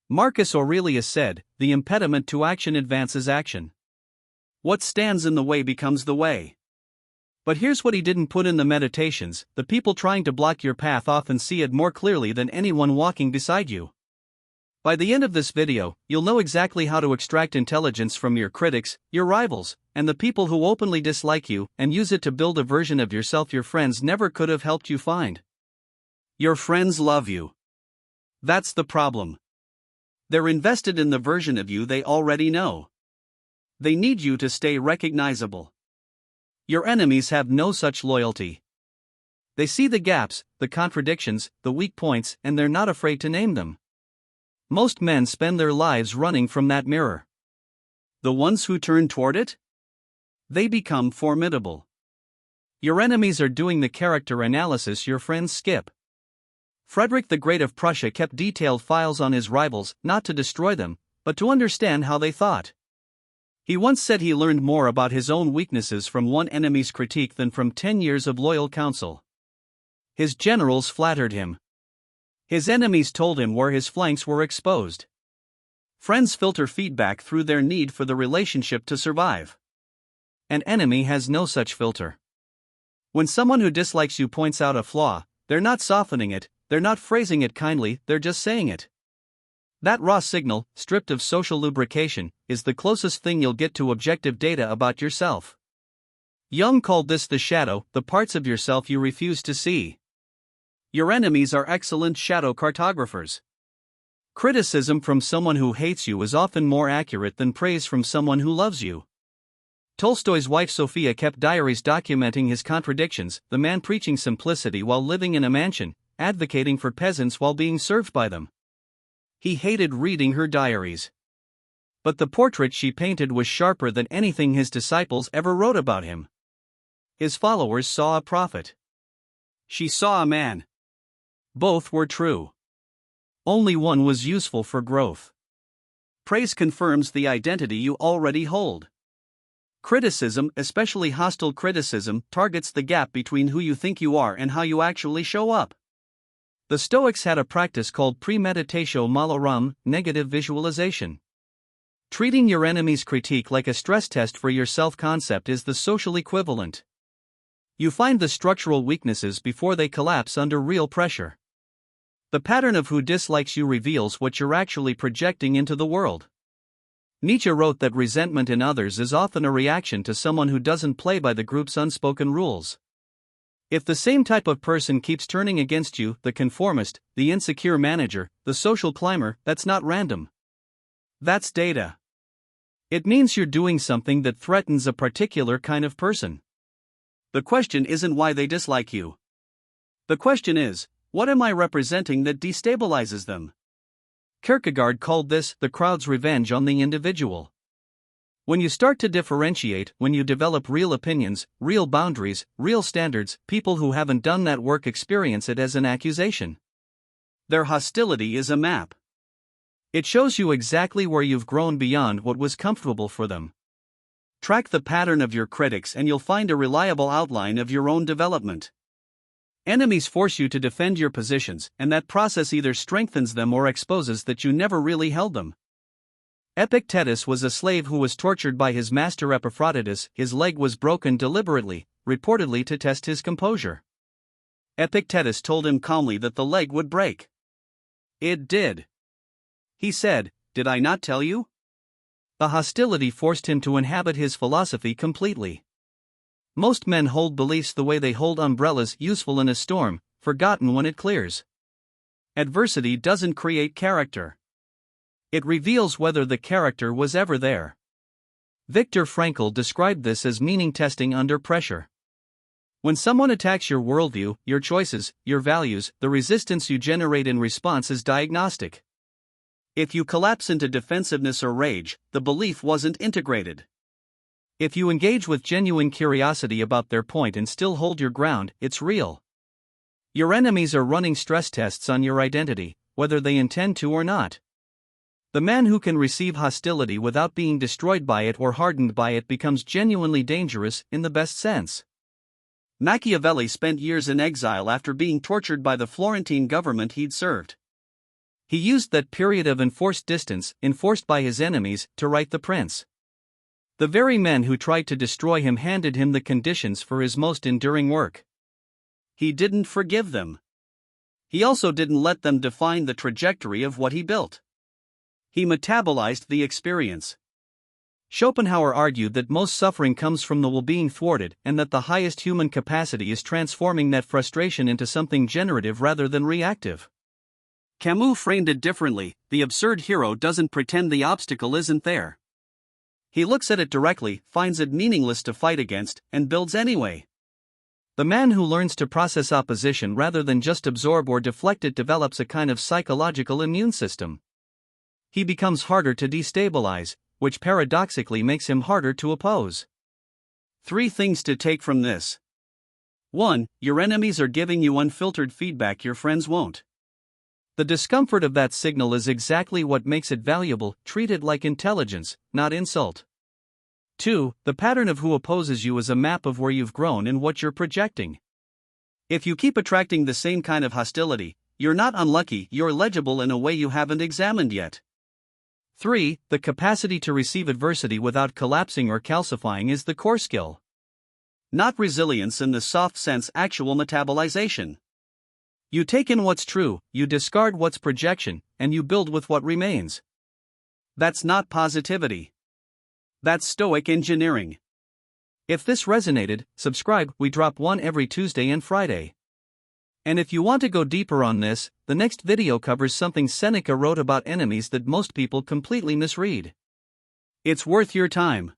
Marcus Aurelius said, "The impediment to action advances action. What stands in the way becomes the way." But here's what he didn't put in the Meditations: the people trying to block your path often see it more clearly than anyone walking beside you. By the end of this video, you'll know exactly how to extract intelligence from your critics, your rivals, and the people who openly dislike you, and use it to build a version of yourself your friends never could have helped you find. Your friends love you. That's the problem. They're invested in the version of you they already know. They need you to stay recognizable. Your enemies have no such loyalty. They see the gaps, the contradictions, the weak points, and they're not afraid to name them. Most men spend their lives running from that mirror. The ones who turn toward it? They become formidable. Your enemies are doing the character analysis your friends skip. Frederick the Great of Prussia kept detailed files on his rivals, not to destroy them, but to understand how they thought. He once said he learned more about his own weaknesses from one enemy's critique than from 10 years of loyal counsel. His generals flattered him. His enemies told him where his flanks were exposed. Friends filter feedback through their need for the relationship to survive. An enemy has no such filter. When someone who dislikes you points out a flaw, they're not softening it, they're not phrasing it kindly, they're just saying it. That raw signal, stripped of social lubrication, is the closest thing you'll get to objective data about yourself. Jung called this the shadow, the parts of yourself you refuse to see. Your enemies are excellent shadow cartographers. Criticism from someone who hates you is often more accurate than praise from someone who loves you. Tolstoy's wife Sophia kept diaries documenting his contradictions, the man preaching simplicity while living in a mansion, advocating for peasants while being served by them. He hated reading her diaries. But the portrait she painted was sharper than anything his disciples ever wrote about him. His followers saw a prophet. She saw a man. Both were true. Only one was useful for growth. Praise confirms the identity you already hold. Criticism, especially hostile criticism, targets the gap between who you think you are and how you actually show up. The Stoics had a practice called premeditatio malorum, negative visualization. Treating your enemy's critique like a stress test for your self-concept is the social equivalent. You find the structural weaknesses before they collapse under real pressure. The pattern of who dislikes you reveals what you're actually projecting into the world. Nietzsche wrote that resentment in others is often a reaction to someone who doesn't play by the group's unspoken rules. If the same type of person keeps turning against you, the conformist, the insecure manager, the social climber, that's not random. That's data. It means you're doing something that threatens a particular kind of person. The question isn't why they dislike you. The question is, what am I representing that destabilizes them? Kierkegaard called this the crowd's revenge on the individual. When you start to differentiate, when you develop real opinions, real boundaries, real standards, people who haven't done that work experience it as an accusation. Their hostility is a map. It shows you exactly where you've grown beyond what was comfortable for them. Track the pattern of your critics and you'll find a reliable outline of your own development. Enemies force you to defend your positions, and that process either strengthens them or exposes that you never really held them. Epictetus was a slave who was tortured by his master Epaphroditus. His leg was broken deliberately, reportedly to test his composure. Epictetus told him calmly that the leg would break. It did. He said, "Did I not tell you?" The hostility forced him to inhabit his philosophy completely. Most men hold beliefs the way they hold umbrellas, useful in a storm, forgotten when it clears. Adversity doesn't create character. It reveals whether the character was ever there. Viktor Frankl described this as meaning testing under pressure. When someone attacks your worldview, your choices, your values, the resistance you generate in response is diagnostic. If you collapse into defensiveness or rage, the belief wasn't integrated. If you engage with genuine curiosity about their point and still hold your ground, it's real. Your enemies are running stress tests on your identity, whether they intend to or not. The man who can receive hostility without being destroyed by it or hardened by it becomes genuinely dangerous, in the best sense. Machiavelli spent years in exile after being tortured by the Florentine government he'd served. He used that period of enforced distance, enforced by his enemies, to write The Prince. The very men who tried to destroy him handed him the conditions for his most enduring work. He didn't forgive them. He also didn't let them define the trajectory of what he built. He metabolized the experience. Schopenhauer argued that most suffering comes from the will being thwarted and that the highest human capacity is transforming that frustration into something generative rather than reactive. Camus framed it differently: the absurd hero doesn't pretend the obstacle isn't there. He looks at it directly, finds it meaningless to fight against, and builds anyway. The man who learns to process opposition rather than just absorb or deflect it develops a kind of psychological immune system. He becomes harder to destabilize, which paradoxically makes him harder to oppose. 3 things to take from this. 1. Your enemies are giving you unfiltered feedback your friends won't. The discomfort of that signal is exactly what makes it valuable. Treat it like intelligence, not insult. 2. The pattern of who opposes you is a map of where you've grown and what you're projecting. If you keep attracting the same kind of hostility, you're not unlucky, you're legible in a way you haven't examined yet. 3. The capacity to receive adversity without collapsing or calcifying is the core skill. Not resilience in the soft sense, actual metabolization. You take in what's true, you discard what's projection, and you build with what remains. That's not positivity. That's Stoic engineering. If this resonated, subscribe. We drop one every Tuesday and Friday. And if you want to go deeper on this, the next video covers something Seneca wrote about enemies that most people completely misread. It's worth your time.